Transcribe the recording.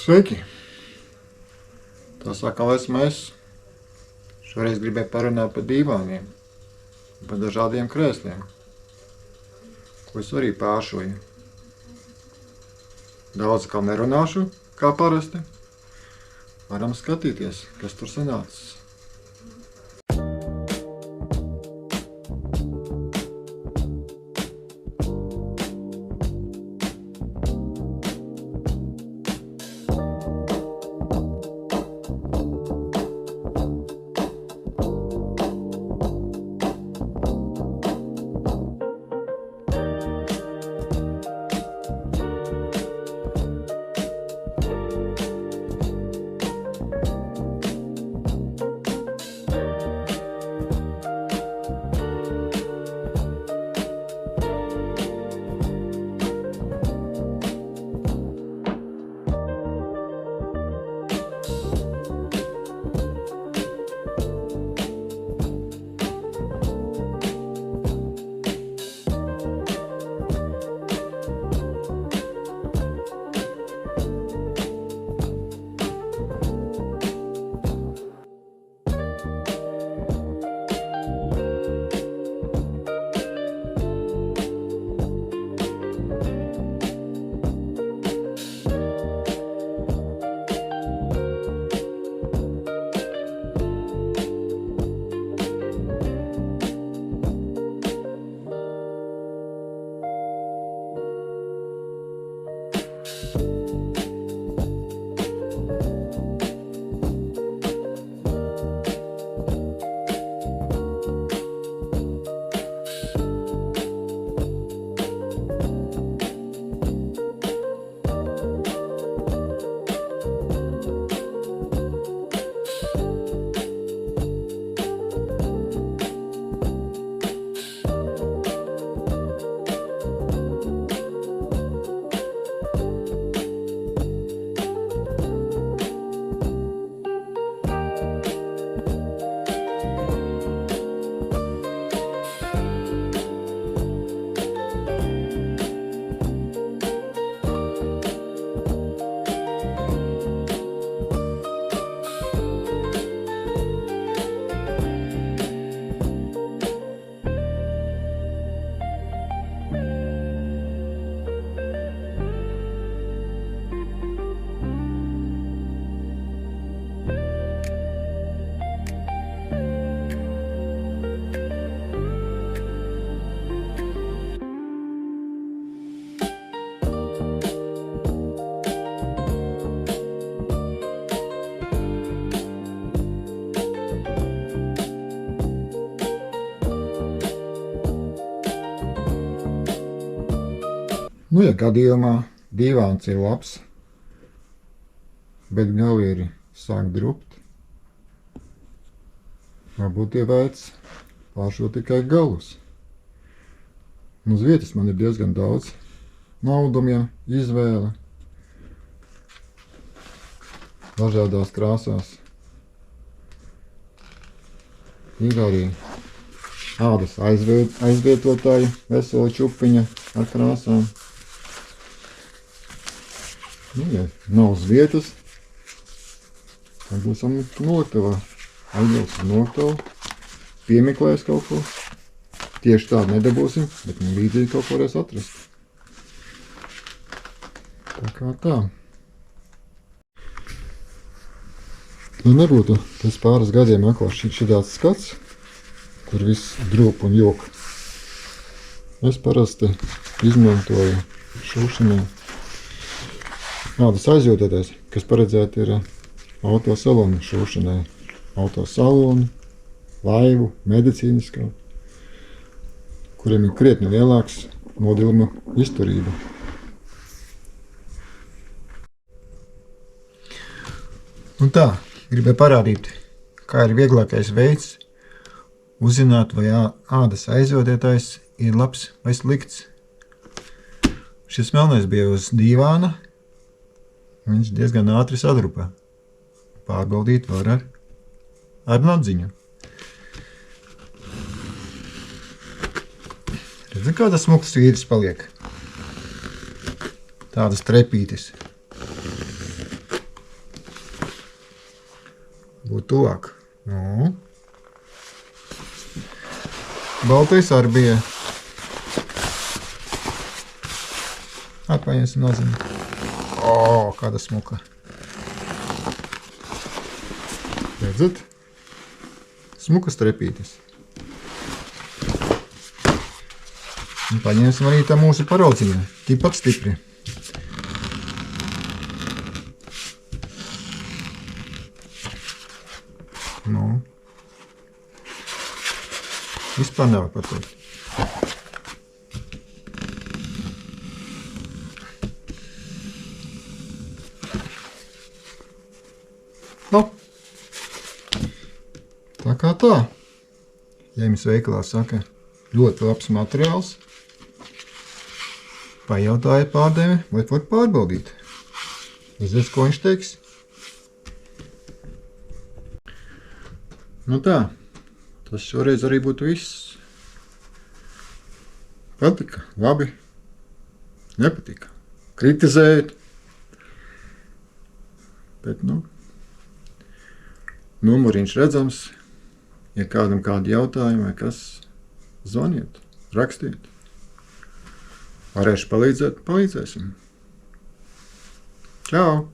Sveiki! Tā sākam mēs. Šoreiz gribēju parunāt par dīvāniem, par dažādiem krēsliem, ko es arī pāršoju. Daudz kā nerunāšu, kā parasti. Varam skatīties, kas tur sanācis. Ja gadījumā dīvāns ir labs, bet gali ir sāk drupt, varbūt ievērts pāršot tikai galus. Uz vietas man ir diezgan daudz naudumiem, izvēle, dažādās krāsās. Ir arī ādas aizvietotāji, vesela čupiņa ar krāsām. Ja nav uz vietas, tad būsim noliktavā. Aizvilksim noliktavu, piemeklēs kaut ko. Tieši tādu nedabūsim, bet līdzīgi kaut ko varēs atrast. Tā kā tā. Nu nebūtu pēc pāris gadiem atkal šitāds skats, kur viss drūp un jok. Es parasti izmantoju šūšanai ādas aizvietotais, kas paredzēti ir autosalonu šūšanai. Autosalonu, laivu, medicīniskā, kuriem ir krietni lielāks nodiluma izturība. Un tā, gribēju parādīt, kā ir vieglākais veids uzzināt, vai ādas aizvietotais ir labs vai slikts. Šis melnais bija uz dīvāna. Viņš diezgan ātri sadrupā. Pārbaudīt var ar nadziņu. Redzi, kāda smuks vīris paliek? Tādas trepītes. Būtu tuvāk. Nu. Baltais arī bija. Atpaņēsim nozīmi. O, kāda smuka. Redzat? Smukas trepītes. Un paņemsim arī tā mūsu paraudziņā. Tikpat stipri. Nu. Vispār nevar pateikt. Nu. Tā kā tā. Jēmis veikalā saka, ļoti labs materiāls. Pajautāja pārdeve, vai var pārbaudīt. Redzēs, ko viņš teiks. Nu tā, tas šoreiz arī būtu viss. Patika, labi, nepatika. Kritizēt. Bet, numuriņš redzams. Ja kādam kādi jautājumi vai kas, zvaniet, rakstiet. Varēšu palīdzēt, palīdzēsim. Čau!